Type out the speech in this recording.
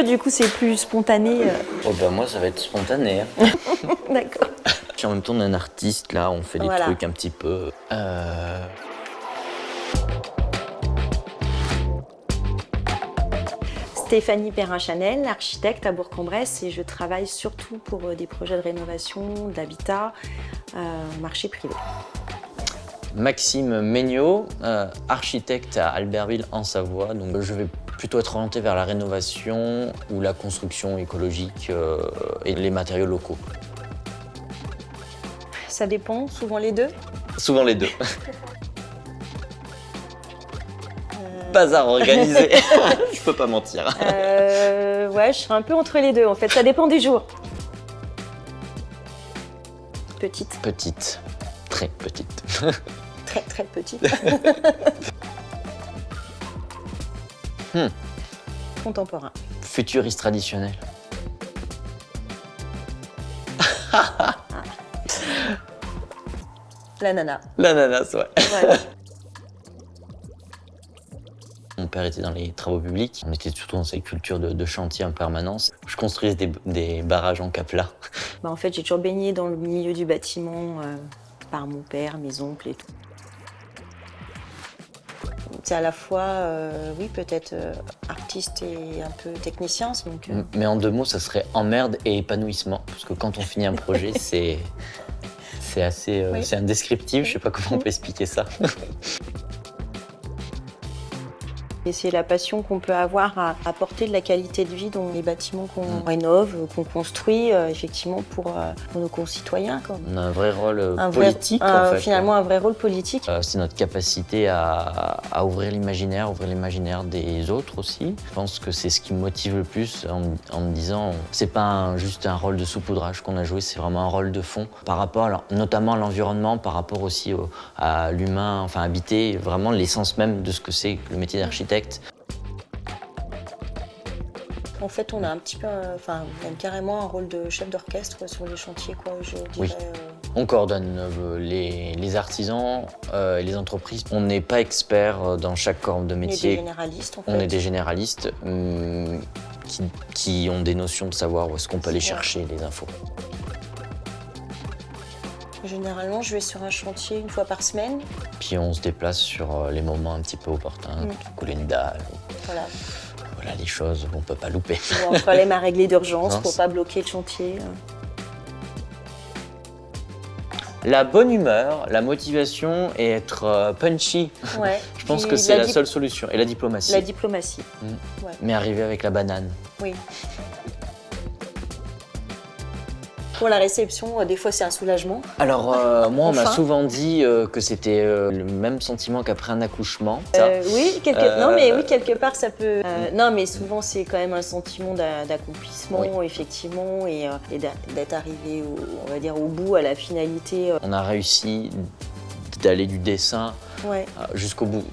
Du coup, c'est plus spontané. Oh bah moi, ça va être spontané. Hein. D'accord. Puis en même temps, on est un artiste, là, on fait des Voilà. trucs un petit peu... Stéphanie Perrin-Chanel, architecte à Bourg-en-Bresse, et je travaille surtout pour des projets de rénovation, d'habitat, marché privé. Maxime Megnaud, architecte à Albertville en Savoie. Donc je vais plutôt être orienté vers la rénovation ou la construction écologique et les matériaux locaux. Ça dépend, souvent les deux. Souvent les deux. Bazar organisé, je peux pas mentir. Ouais, je serais un peu entre les deux en fait, ça dépend des jours. Petite. Petite, très petite. Très très petite. Contemporain. Futuriste traditionnel. L'ananas. L'ananas, ouais. Ouais. Mon père était dans les travaux publics. On était surtout dans cette culture de chantier en permanence. Je construisais des barrages en capla. Bah, en fait, j'ai toujours baigné dans le milieu du bâtiment par mon père, mes oncles et tout. C'est à la fois, oui, peut-être artiste et un peu technicien. Donc, Mais en 2 mots, ça serait emmerde et épanouissement. Parce que quand on finit un projet, c'est assez Oui. c'est indescriptible. Je sais pas comment on peut expliquer ça. Et c'est la passion qu'on peut avoir à apporter de la qualité de vie dans les bâtiments qu'on rénove, qu'on construit, effectivement, pour nos concitoyens. Quoi. On a un vrai rôle politique, en fait. Finalement, un vrai rôle politique. C'est notre capacité à ouvrir l'imaginaire des autres aussi. Je pense que c'est ce qui me motive le plus en me disant c'est pas juste un rôle de saupoudrage qu'on a joué, c'est vraiment un rôle de fond par rapport notamment à l'environnement, par rapport aussi à l'humain, enfin habiter, vraiment l'essence même de ce que c'est le métier d'architecte. En fait, on a un petit peu, même carrément un rôle de chef d'orchestre sur les chantiers, quoi, je dirais. Oui. On coordonne les artisans et les entreprises. On n'est pas expert dans chaque corps de métier. On est des généralistes, en fait. On est des généralistes qui ont des notions de savoir où est-ce qu'on peut aller chercher les infos. Généralement, je vais sur un chantier 1 fois par semaine. Puis on se déplace sur les moments un petit peu opportuns, couler une dalle. Voilà. Voilà les choses qu'on ne peut pas louper. Ou un problème à régler d'urgence pour pas bloquer le chantier. La bonne humeur, la motivation et être punchy, Ouais. je pense que c'est la seule solution. Et la diplomatie. La diplomatie. Ouais. Mais arriver avec la banane. Oui. Pour la réception, des fois, c'est un soulagement. Alors, moi, on m'a Enfin. souvent dit que c'était le même sentiment qu'après un accouchement. Oui, non, mais oui, quelque part, ça peut... non, mais souvent, c'est quand même un sentiment d'accomplissement, effectivement, et d'être arrivé, on va dire, au bout, à la finalité. On a réussi d'aller du dessin Ouais. jusqu'au bout.